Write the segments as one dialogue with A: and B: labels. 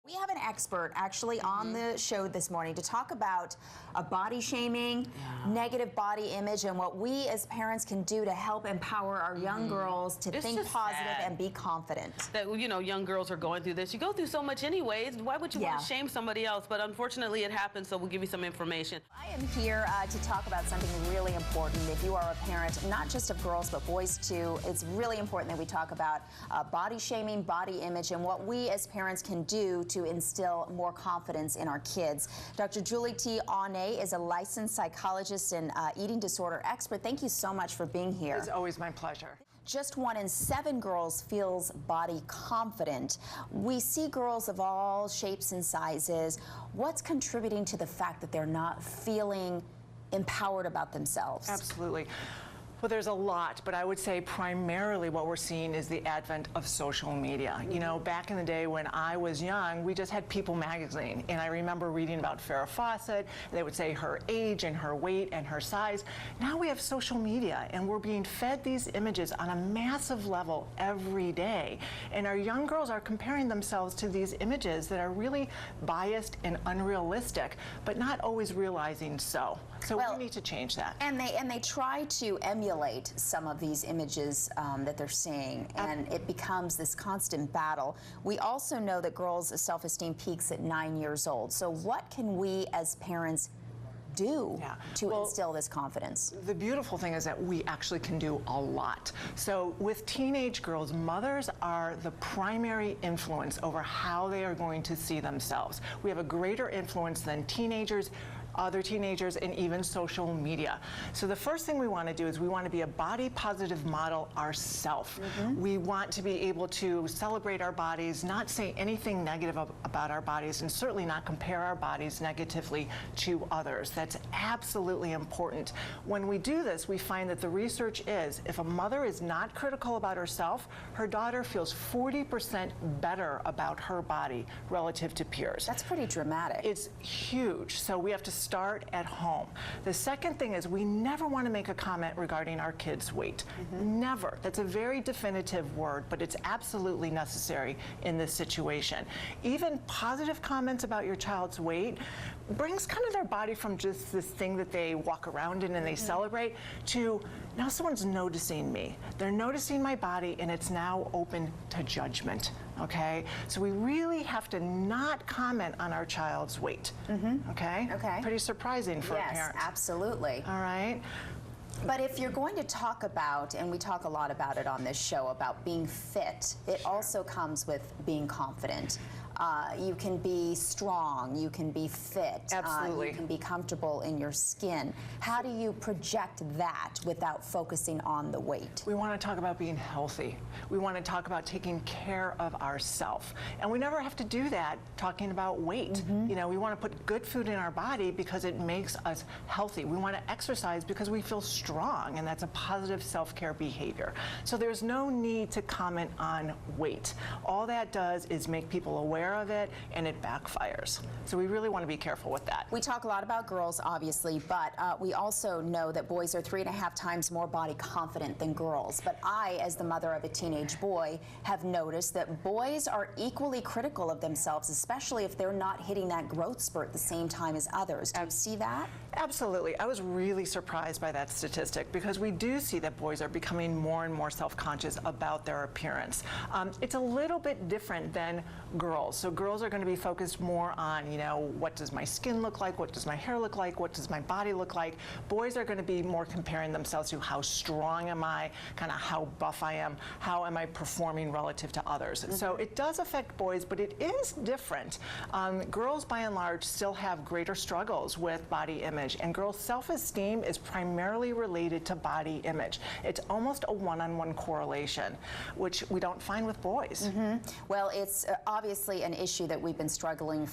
A: We have an expert actually on the show this morning to talk about body shaming, negative body image, and what we as parents can do to help empower our young girls to think positive and be confident.
B: That, you know, young girls are going through this. You go through so much anyways. Why would you want to shame somebody else? But unfortunately, it happens, so we'll give you some information.
A: I am here to talk about something really important. If you are a parent, not just of girls, but boys too, it's really important that we talk about body shaming, body image, and what we as parents can do to instill more confidence in our kids. Dr. Julie T. Aune is a licensed psychologist and eating disorder expert. Thank you so much for being here.
C: It's always my pleasure.
A: Just 1 in 7 girls feels body confident. We see girls of all shapes and sizes. What's contributing to the fact that they're not feeling empowered about themselves?
C: Absolutely. Well, there's a lot, but I would say primarily what we're seeing is the advent of social media. You know, back in the day when I was young, we just had People magazine, and I remember reading about Farrah Fawcett. They would say her age and her weight and her size. Now we have social media, and we're being fed these images on a massive level every day. And our young girls are comparing themselves to these images that are really biased and unrealistic, but not always realizing so. So we need to change that.
A: And they try to emulate some of these images that they're seeing, and it becomes this constant battle. We also know that girls' self-esteem peaks at 9 years old. So what can we as parents do to instill this confidence?
C: The beautiful thing is that we actually can do a lot. So with teenage girls, mothers are the primary influence over how they are going to see themselves. We have a greater influence than teenagers, other teenagers, and even social media. So the first thing we want to do is we want to be a body positive model ourselves. We want to be able to celebrate our bodies, not say anything negative about our bodies, and certainly not compare our bodies negatively to others. That's absolutely important. When we do this, we find that the research is if a mother is not critical about herself, her daughter feels 40% better about her body relative to peers.
A: That's pretty dramatic.
C: It's huge. So we have to start at home. The second thing is we never want to make a comment regarding our kids' weight. Never. That's a very definitive word, but it's absolutely necessary in this situation. Even positive comments about your child's weight brings kind of their body from just this thing that they walk around in and they celebrate to now someone's noticing me. They're noticing my body, and it's now open to judgment. Okay? So we really have to not comment on our child's weight. Okay?
A: Okay.
C: Pretty surprising for a parent.
A: Yes, absolutely.
C: All right?
A: But if you're going to talk about, and we talk a lot about it on this show, about being fit, it also comes with being confident. You can be strong, you can be fit, you can be comfortable in your skin. How do you project that without focusing on the weight?
C: We want to talk about being healthy. We want to talk about taking care of ourselves. And we never have to do that talking about weight. You know, we want to put good food in our body because it makes us healthy. We want to exercise because we feel strong, and that's a positive self-care behavior. So there's no need to comment on weight. All that does is make people aware of it, and it backfires. So we really want to be careful with that.
A: We talk a lot about girls, obviously, but we also know that boys are 3.5 times more body confident than girls. But I, as the mother of a teenage boy, have noticed that boys are equally critical of themselves, especially if they're not hitting that growth spurt at the same time as others. Do you see that?
C: Absolutely. I was really surprised by that statistic because we do see that boys are becoming more and more self-conscious about their appearance. It's a little bit different than girls. So girls are going to be focused more on, you know, what does my skin look like? What does my hair look like? What does my body look like? Boys are going to be more comparing themselves to how strong am I, kind of how buff I am, how am I performing relative to others. So it does affect boys, but it is different. Girls, by and large, still have greater struggles with body image, and girls' self-esteem is primarily related to body image. It's almost a one-on-one correlation, which we don't find with boys.
A: Well, it's obviously an issue that we've been struggling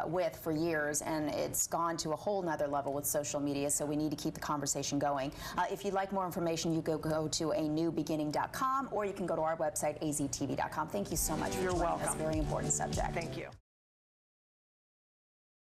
A: with for years, and it's gone to a whole nother level with social media, so we need to keep the conversation going. If you'd like more information, you go to anewbeginning.com, or you can go to our website, aztv.com. Thank you so much for joining us. Very important subject.
C: Thank you.